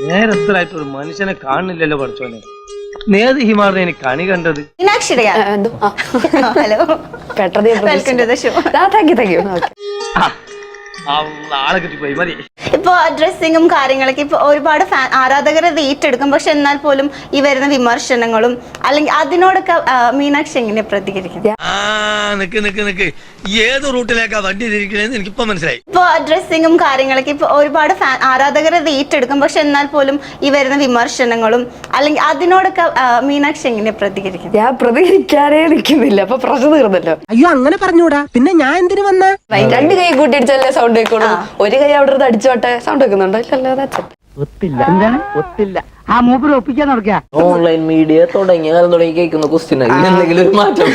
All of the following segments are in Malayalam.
നേരത്തിലായിട്ട് ഒരു മനുഷ്യനെ കാണുന്നില്ലല്ലോ പഠിച്ചോനെ. നേത് ഹിമാറിനെ എനിക്ക് കണി കണ്ടത്. ഹലോ, ആളെ കിട്ടിപ്പോയി മതി. ഇപ്പൊ ഡ്രസ്സിങ്ങും കാര്യങ്ങളൊക്കെ ഇപ്പൊ ഒരുപാട് ആരാധകരെ ഏറ്റെടുക്കും. പക്ഷെ എന്നാൽ പോലും ഈ വരുന്ന വിമർശനങ്ങളും അല്ലെങ്കിൽ അതിനോടൊക്കെ മീനാക്ഷി എങ്ങനെ പ്രതികരിക്കും? ഏത് റൂട്ടിലേക്കാ വണ്ടി തിരിക്കണേന്ന് എനിക്കിപ്പോ മനസ്സിലായി. ഇപ്പൊ ഡ്രസ്സിങ്ങും കാര്യങ്ങളൊക്കെ ഇപ്പൊ ഒരുപാട് ആരാധകരെ ഏറ്റെടുക്കും. പക്ഷെ എന്നാൽ പോലും ഈ വരുന്ന വിമർശനങ്ങളും അല്ലെങ്കിൽ അതിനോടൊക്കെ മീനാക്ഷി എങ്ങനെ പ്രതികരിക്കും? ഞാൻ പ്രതികരിക്കാനേ നിൽക്കുന്നില്ല. അപ്പൊ പ്രശ്നം തീർന്നല്ലോ. അയ്യോ, അങ്ങനെ പറഞ്ഞൂടാ. പിന്നെ ഞാൻ എന്തിനു വന്ന? രണ്ട് കൈ കൂട്ടിയിടിച്ചല്ലേ സൗണ്ട് കേൾക്കുള്ളൂ. ഒരു കൈ അവിടെ നിന്ന് അടിച്ചോട്ടെ. സൗണ്ട് വെക്കുന്നുണ്ടോ? ഒത്തില്ല. എന്താണ് ഒത്തില്ല? ആ മൂപ്പര് ഒപ്പിക്കാൻ നടക്കുക. ഓൺലൈൻ മീഡിയ തുടങ്ങിയ കാലം തുടങ്ങി കേൾക്കുന്ന ക്വസ്റ്റ്യൻ എന്തെങ്കിലും ഒരു മാറ്റം?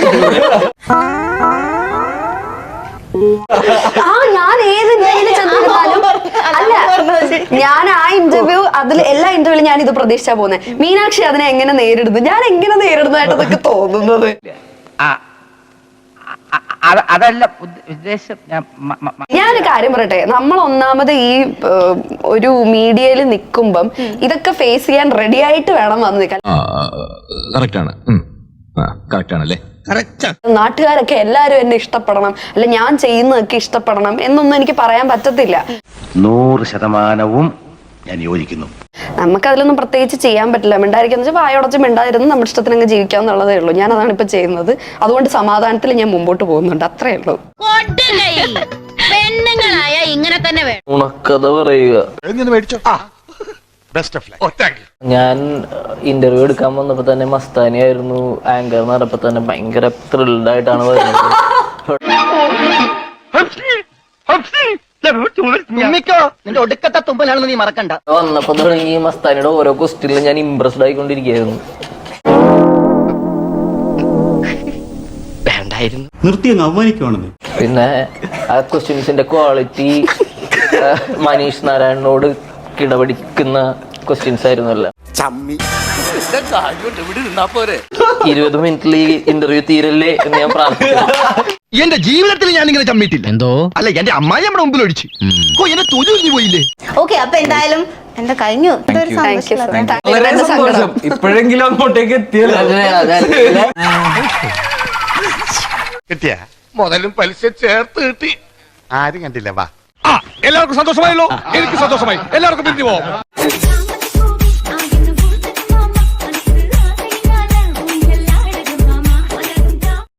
ഞാൻ ഏത് ഇന്റർവ്യൂവിൽ ചെന്നിരുന്നാലും അല്ല, ഞാൻ ആ ഇന്റർവ്യൂ അതിൽ എല്ലാ ഇന്റർവ്യൂവിലും ഞാൻ ഇത് പ്രതീക്ഷിച്ചാ പോകുന്നത്. മീനാക്ഷി അതിനെ എങ്ങനെ നേരിടുന്നു, ഞാൻ എങ്ങനെ നേരിടുന്നതായിട്ടൊക്കെ തോന്നുന്നത്. അതല്ല ഉദ്ദേശം. ഞാനൊരു കാര്യം പറയട്ടെ, നമ്മൾ ഒന്നാമത് ഈ ഒരു മീഡിയയിൽ നിൽക്കുമ്പം ഇതൊക്കെ ഫേസ് ചെയ്യാൻ റെഡി ആയിട്ട് വേണം വന്ന് നിൽക്കാൻ. നാട്ടുകാരൊക്കെ എല്ലാരും എന്നെ ഇഷ്ടപ്പെടണം, അല്ല ഞാൻ ചെയ്യുന്നതൊക്കെ ഇഷ്ടപ്പെടണം എന്നൊന്നും എനിക്ക് പറയാൻ പറ്റത്തില്ല. 100% ഞാൻ യോജിക്കുന്നു. നമുക്കതിലൊന്നും പ്രത്യേകിച്ച് ചെയ്യാൻ പറ്റില്ല. മിണ്ടായിരിക്കുന്ന വെച്ചാൽ വായോടച്ച് മിണ്ടായിരുന്നു നമ്മുടെ ഇഷ്ടത്തിനങ്ങ് ജീവിക്കാന്നുള്ളതേ ഉള്ളൂ. ഞാൻ അതാണ് ഇപ്പൊ ചെയ്യുന്നത്. അതുകൊണ്ട് സമാധാനത്തിൽ ഞാൻ മുമ്പോട്ട് പോകുന്നുണ്ട്. അത്രേ ഉള്ളൂ. പെണ്ണുങ്ങളായ ഇങ്ങനെ തന്നെ വേണം. ഉണക്കഥ പറയുക. ഞാൻ ഇന്റർവ്യൂ എടുക്കാൻ വന്നപ്പോ തന്നെ മസ്താനി ആയിരുന്നു ആങ്കർ എന്ന് പറഞ്ഞപ്പോ തന്നെ ഭയങ്കര ത്രില്ഡ് ആയിട്ടാണ് വരുന്നത്. ഒടുക്കത്തെ തുമ്പലാണെന്ന് നീ മറക്കണ്ട. വന്നപ്പോ തുടങ്ങി മസ്താനിയുടെ ഓരോ ക്വസ്റ്റ്യനിലും ഞാൻ ഇംപ്രസ്ഡ് ആയിക്കൊണ്ടിരിക്കുകയായിരുന്നു. നിർത്തി അങ്ങ് അവമാനിക്കുവാണെന്ന്. പിന്നെ ആ ക്വസ്റ്റ്യൻസിന്റെ ക്വാളിറ്റി മനീഷ് നാരായണനോട് കിടപിടിക്കുന്ന ക്വസ്റ്റ്യൻസ് ആയിരുന്നല്ലോ. 20 മിനിറ്റിൽ ഈ ഇന്റർവ്യൂ തീരല്ലേ എന്ന് ഞാൻ പ്രാർത്ഥിക്കുന്നു. എന്റെ ജീവിതത്തിൽ ഞാൻ ഇങ്ങനെ ചമ്മിട്ടില്ല. എന്തോ അല്ല, എന്റെ അമ്മായി നമ്മുടെ മുമ്പിൽ ഒഴിച്ചു. എന്നെ തൊഴിൽ പോയില്ലേ? ഓക്കെ, അപ്പൊ എന്തായാലും എന്റെ കഴിഞ്ഞു. ഇപ്പോഴെങ്കിലും അങ്ങോട്ടേക്ക് കിട്ടിയ മുതലും പലിശ ചേർത്ത് കിട്ടി. ആരും കണ്ടില്ല. വാ, എല്ലാവർക്കും സന്തോഷമായല്ലോ. എനിക്ക് സന്തോഷമായി. എല്ലാവർക്കും പിരിഞ്ഞു പോവാം.